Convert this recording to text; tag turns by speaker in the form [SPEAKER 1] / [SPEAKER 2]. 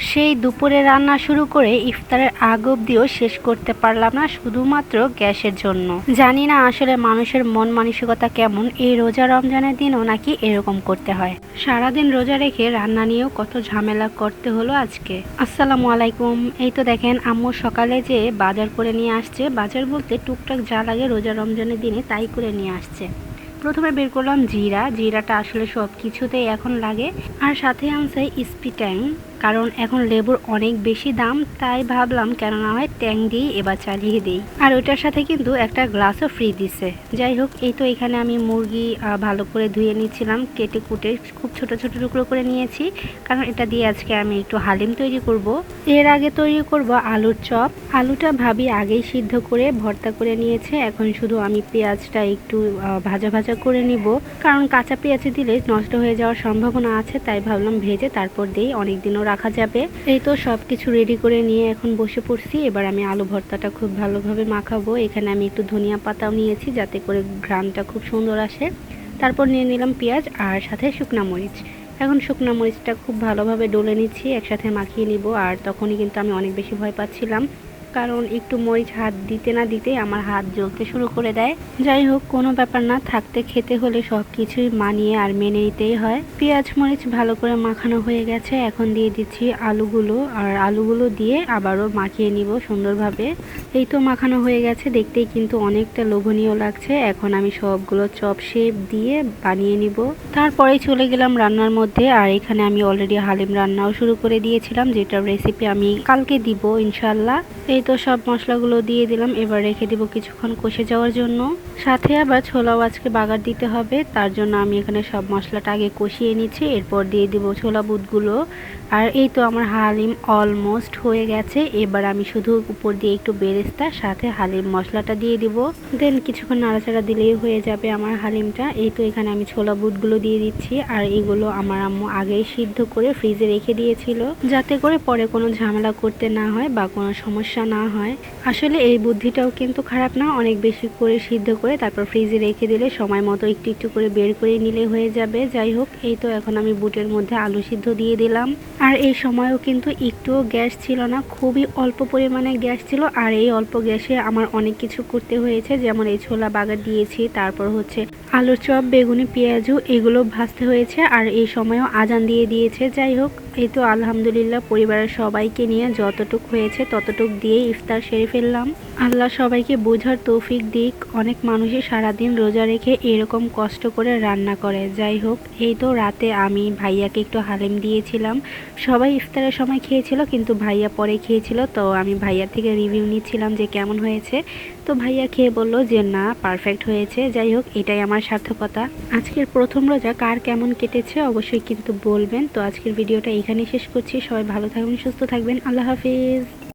[SPEAKER 1] সেই দুপুরে রান্না শুরু করে ইফতারের আগ অব্দিও শেষ করতে পারলাম না, শুধুমাত্র গ্যাসের জন্য। জানি না আসলে মানুষের মন মানসিকতা কেমন, এই রোজা রমজানের দিনও নাকি এরকম করতে হয়। সারাদিন রোজা রেখে রান্না নিয়েও কত ঝামেলা করতে হলো আজকে। আসসালামু আলাইকুম। এই তো দেখেন আম্মু সকালে যে বাজার করে নিয়ে আসছে, বাজার বলতে টুকটাক যা লাগে রোজা রমজানের দিনে তাই করে নিয়ে আসছে। প্রথমে বের করলাম জিরাটা আসলে সব কিছুতেই এখন লাগে, আর সাথে আনছে স্পিট্যাং, কারণ এখন লেবুর অনেক বেশি দাম, তাই ভাবলাম কেন না হয় ট্যাং দিয়েই এবার চালিয়ে দিই। আর ওইটার সাথে কিন্তু একটা গ্লাসও ফ্রি দিছে। যাই হোক, এই তো এখানে আমি মুরগি ভালো করে ধুয়ে নিচ্ছিলাম, কেটে কুটে খুব ছোট ছোট টুকরো করে নিয়েছি, কারণ এটা দিয়ে আজকে আমি একটু হালিম তৈরি করব। এর আগে তৈরি করব আলুর চপ। আলুটা ভাবি আগেই সিদ্ধ করে ভর্তা করে নিয়েছে, এখন শুধু আমি পেঁয়াজটা একটু ভাজা ভাজা করে নিব, কারণ কাঁচা পেঁয়াজ দিলে নষ্ট হয়ে যাওয়ার সম্ভাবনা আছে, তাই ভাবলাম ভেজে তারপর দিই, অনেকদিনও রাখা যাবে। এই তো সবকিছু রেডি করে নিয়ে এখন বসে পড়ছি। এবার আমি আলু ভর্তাটা খুব ভালোভাবে মাখাবো। এখানে আমি একটু ধনিয়া পাতাও নিয়েছি যাতে করে ঘ্রাণটা খুব সুন্দর আসে। তারপর নিয়ে নিলাম পেঁয়াজ আর সাথে শুকনা মরিচ। এখন শুকনা মরিচটা খুব ভালোভাবে ডলে নিচ্ছি, একসাথে মাখিয়ে নিব। আর তখনই কিন্তু আমি অনেক বেশি ভয় পাচ্ছিলাম, কারণ একটু মরিচ হাত দিতে না দিতে আমার হাত জ্বলতে শুরু করে দেয়। যাই হোক, কোনো ব্যাপার না, থাকতে খেতে হলে সব কিছুই মানিয়ে আর মেনে নিতেই হয়। পেঁয়াজ মরিচ ভালো করে মাখানো হয়ে গেছে, এখন দিয়ে দিচ্ছি আলুগুলো, আর আলুগুলো দিয়ে আবারও মাখিয়ে নিব সুন্দরভাবে। এই তো মাখানো হয়ে গেছে, দেখতেই কিন্তু অনেকটা লোভনীয় লাগছে। এখন আমি সবগুলো চপ শেপ দিয়ে বানিয়ে নিব। তারপরেই চলে গেলাম রান্নার মধ্যে। আর এখানে আমি অলরেডি হালিম রান্নাও শুরু করে দিয়েছিলাম, যেটার রেসিপি আমি কালকে দিব ইনশাল্লাহ। এই তো সব মশলাগুলো দিয়ে দিলাম, এবার রেখে দিব কিছুক্ষণ কষে যাওয়ার জন্য। সাথে আবার ছোলাও আজকে বাগার দিতে হবে, তার জন্য আমি এখানে সব মশলাটা আগে কষিয়ে নিচ্ছি, এরপর দিয়ে দিব ছোলা বুটগুলো। আর এই তো আমার হালিম অলমোস্ট হয়ে গেছে। এবার আমি শুধু উপর দিয়ে একটু বেরেস্তা সাথে হালিম মশলাটা দিয়ে দিব, দেন কিছুক্ষণ নাড়াচাড়া দিলেই হয়ে যাবে আমার হালিমটা। এই তো এখানে আমি ছোলা বুটগুলো দিয়ে দিচ্ছি, আর এগুলো আমার আম্মু আগেই সিদ্ধ করে ফ্রিজে রেখে দিয়েছিল, যাতে করে পরে কোনো ঝামেলা করতে না হয় বা কোনো সমস্যা না হয়। আসলে এই বুদ্ধিটাও কিন্তু খারাপ না, অনেক বেশি করে সিদ্ধ করে তারপর ফ্রিজে রেখে দিলে সময় মতো একটু একটু করে বের করে নিলে হয়ে যাবে। যাই হোক, এই তো এখন আমি বুটের মধ্যে আলু সিদ্ধ দিয়ে দিলাম। আর এই সময়ও কিন্তু একটুও গ্যাস ছিল না, খুবই অল্প পরিমাণে গ্যাস ছিল। আর এই অল্প গ্যাসে আমার অনেক কিছু করতে হয়েছে, যেমন এই ছোলা বাগার দিয়েছি, তারপর হচ্ছে আলুর চপ, বেগুনি, পেঁয়াজু এগুলো ভাজতে হয়েছে, আর এই সময়ও আজান দিয়ে দিয়েছে। যাই হোক, এই তো আলহামদুলিল্লাহ পরিবারের সবাইকে নিয়ে যতটুক হয়েছে ততটুক দিয়ে ইফতার সেরে ফেললাম। আল্লাহ সবাইকে বোঝার তৌফিক দিক। অনেক মানুষই সারাদিন রোজা রেখে এরকম কষ্ট করে রান্না করে। যাই হোক, এই তো রাতে আমি ভাইয়াকে একটু হালিম দিয়েছিলাম। সবাই ইফতারের সময় খেয়েছিল, কিন্তু ভাইয়া পরে খেয়েছিল, তো আমি ভাইয়া থেকে রিভিউ নিচ্ছিলাম যে কেমন হয়েছে। তো ভাইয়া খেয়ে বলল যে না, পারফেক্ট হয়েছে। যাই হোক, এটাই আমার সার্থকতা। আজকের প্রথম রোজা কার কেমন কেটেছে অবশ্যই কিন্তু বলবেন। তো আজকের ভিডিওটা এখানেই শেষ করছি। সবাই ভালো থাকবেন, সুস্থ থাকবেন। আল্লাহ হাফিজ।